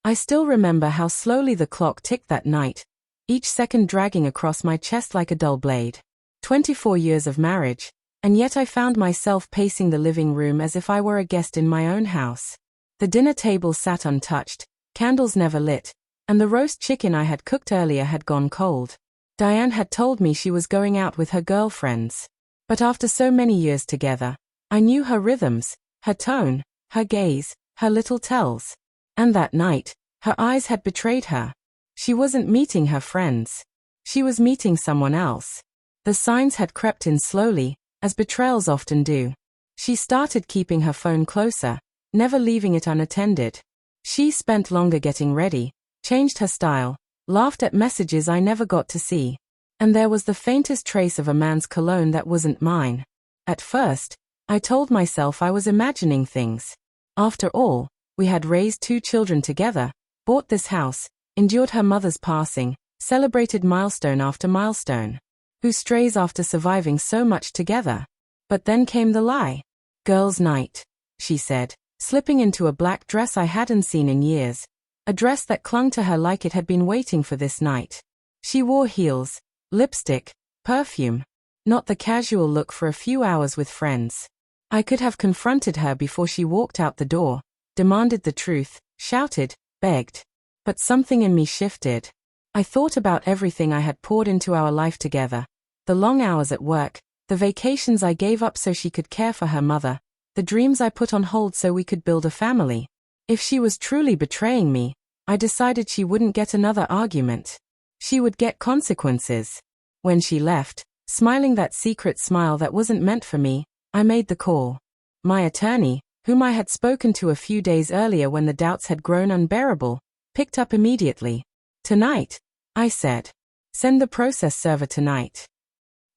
I still remember how slowly the clock ticked that night, each second dragging across my chest like a dull blade. 24 years of marriage, and yet I found myself pacing the living room as if I were a guest in my own house. The dinner table sat untouched, candles never lit, and the roast chicken I had cooked earlier had gone cold. Diane had told me she was going out with her girlfriends. But after so many years together, I knew her rhythms, her tone, her gaze, her little tells. And that night, her eyes had betrayed her. She wasn't meeting her friends. She was meeting someone else. The signs had crept in slowly, as betrayals often do. She started keeping her phone closer, never leaving it unattended. She spent longer getting ready, changed her style, laughed at messages I never got to see. And there was the faintest trace of a man's cologne that wasn't mine. At first, I told myself I was imagining things. After all, we had raised 2 children together, bought this house, endured her mother's passing, celebrated milestone after milestone. Who strays after surviving so much together? But then came the lie. Girls' night, she said, slipping into a black dress I hadn't seen in years. A dress that clung to her like it had been waiting for this night. She wore heels, lipstick, perfume. Not the casual look for a few hours with friends. I could have confronted her before she walked out the door, demanded the truth, shouted, begged. But something in me shifted. I thought about everything I had poured into our life together. The long hours at work, the vacations I gave up so she could care for her mother, the dreams I put on hold so we could build a family. If she was truly betraying me, I decided she wouldn't get another argument. She would get consequences. When she left, smiling that secret smile that wasn't meant for me, I made the call. My attorney, whom I had spoken to a few days earlier when the doubts had grown unbearable, picked up immediately. Tonight, I said. Send the process server tonight.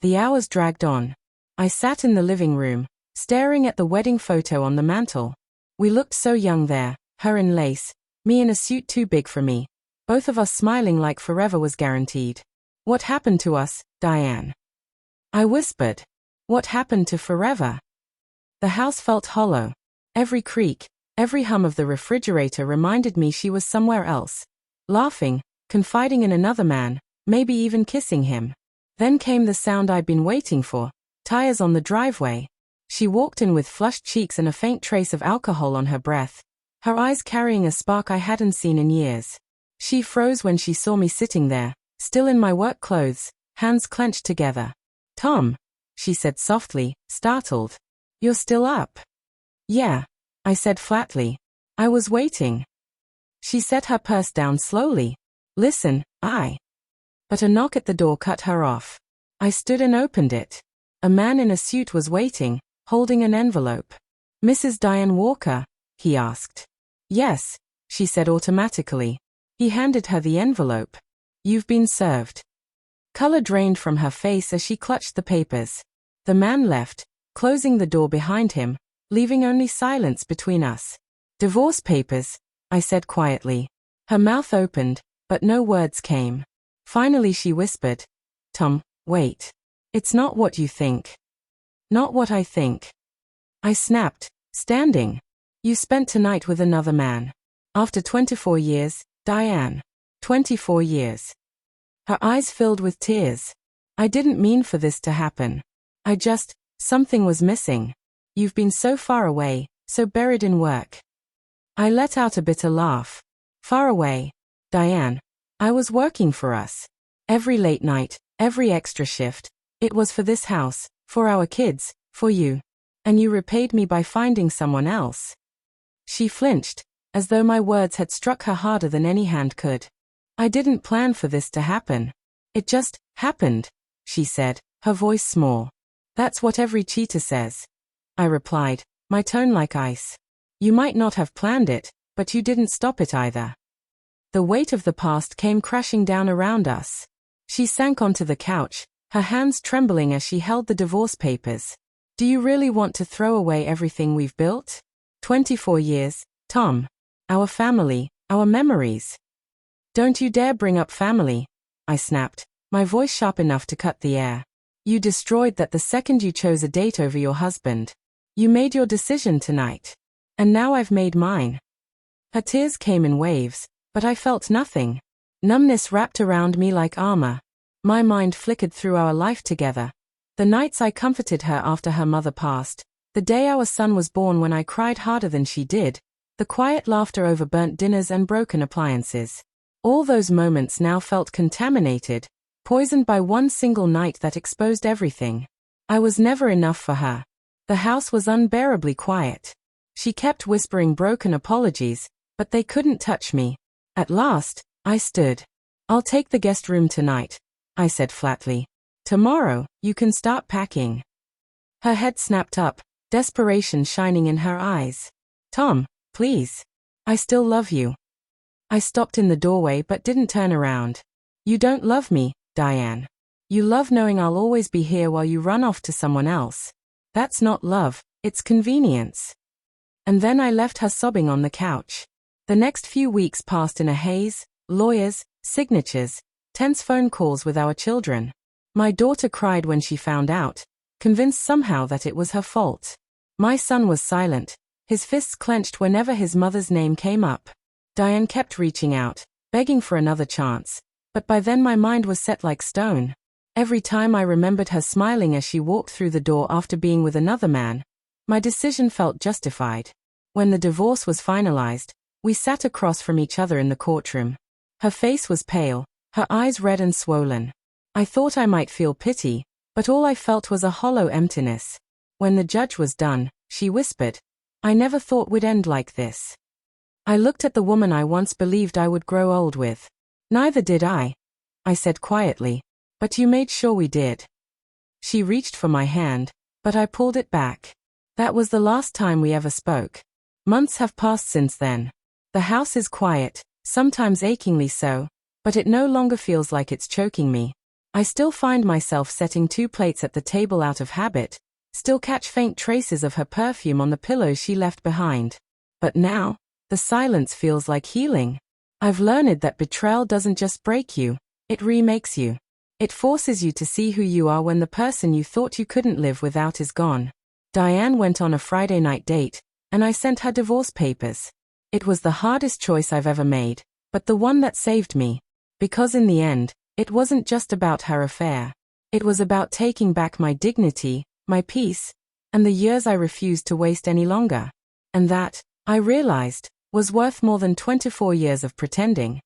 The hours dragged on. I sat in the living room, staring at the wedding photo on the mantel. We looked so young there, her in lace, me in a suit too big for me. Both of us smiling like forever was guaranteed. What happened to us, Diane? I whispered. What happened to forever? The house felt hollow. Every creak, every hum of the refrigerator reminded me she was somewhere else. Laughing, confiding in another man, maybe even kissing him. Then came the sound I'd been waiting for, tires on the driveway. She walked in with flushed cheeks and a faint trace of alcohol on her breath, her eyes carrying a spark I hadn't seen in years. She froze when she saw me sitting there, still in my work clothes, hands clenched together. Tom, she said softly, startled. You're still up? Yeah, I said flatly. I was waiting. She set her purse down slowly. Listen, But a knock at the door cut her off. I stood and opened it. A man in a suit was waiting, holding an envelope. Mrs. Diane Walker, he asked. Yes, she said automatically. He handed her the envelope. You've been served. Color drained from her face as she clutched the papers. The man left, closing the door behind him, leaving only silence between us. Divorce papers, I said quietly. Her mouth opened, but no words came. Finally she whispered, Tom, wait. It's not what you think. Not what I think. I snapped, standing. You spent tonight with another man. After 24 years, Diane. 24 years. Her eyes filled with tears. I didn't mean for this to happen. Something was missing. You've been so far away, so buried in work. I let out a bitter laugh. Far away, Diane. I was working for us. Every late night, every extra shift. It was for this house, for our kids, for you. And you repaid me by finding someone else. She flinched, as though my words had struck her harder than any hand could. I didn't plan for this to happen. It just happened, she said, her voice small. That's what every cheater says. I replied, my tone like ice. You might not have planned it, but you didn't stop it either. The weight of the past came crashing down around us. She sank onto the couch, her hands trembling as she held the divorce papers. Do you really want to throw away everything we've built? 24 years, Tom. Our family, our memories. Don't you dare bring up family, I snapped, my voice sharp enough to cut the air. You destroyed that the second you chose a date over your husband. You made your decision tonight. And now I've made mine. Her tears came in waves, But I felt nothing. Numbness wrapped around me like armor. My mind flickered through our life together. The nights I comforted her after her mother passed, the day our son was born when I cried harder than she did, the quiet laughter over burnt dinners and broken appliances. All those moments now felt contaminated, poisoned by one single night that exposed everything. I was never enough for her. The house was unbearably quiet. She kept whispering broken apologies, but they couldn't touch me. At last, I stood. "I'll take the guest room tonight," I said flatly. "Tomorrow, you can start packing." Her head snapped up, desperation shining in her eyes. "Tom, please. I still love you." I stopped in the doorway but didn't turn around. "You don't love me, Diane. You love knowing I'll always be here while you run off to someone else. That's not love, it's convenience." And then I left her sobbing on the couch. The next few weeks passed in a haze, lawyers, signatures, tense phone calls with our children. My daughter cried when she found out, convinced somehow that it was her fault. My son was silent, his fists clenched whenever his mother's name came up. Diane kept reaching out, begging for another chance, but by then my mind was set like stone. Every time I remembered her smiling as she walked through the door after being with another man, my decision felt justified. When the divorce was finalized, we sat across from each other in the courtroom. Her face was pale, her eyes red and swollen. I thought I might feel pity, but all I felt was a hollow emptiness. When the judge was done, she whispered, "I never thought we'd end like this." I looked at the woman I once believed I would grow old with. "Neither did I," I said quietly, "but you made sure we did." She reached for my hand, but I pulled it back. That was the last time we ever spoke. Months have passed since then. The house is quiet, sometimes achingly so, but it no longer feels like it's choking me. I still find myself setting 2 plates at the table out of habit, still catch faint traces of her perfume on the pillows she left behind. But now, the silence feels like healing. I've learned that betrayal doesn't just break you, it remakes you. It forces you to see who you are when the person you thought you couldn't live without is gone. Diane went on a Friday night date, and I sent her divorce papers. It was the hardest choice I've ever made, but the one that saved me. Because in the end, it wasn't just about her affair. It was about taking back my dignity, my peace, and the years I refused to waste any longer. And that, I realized, was worth more than 24 years of pretending.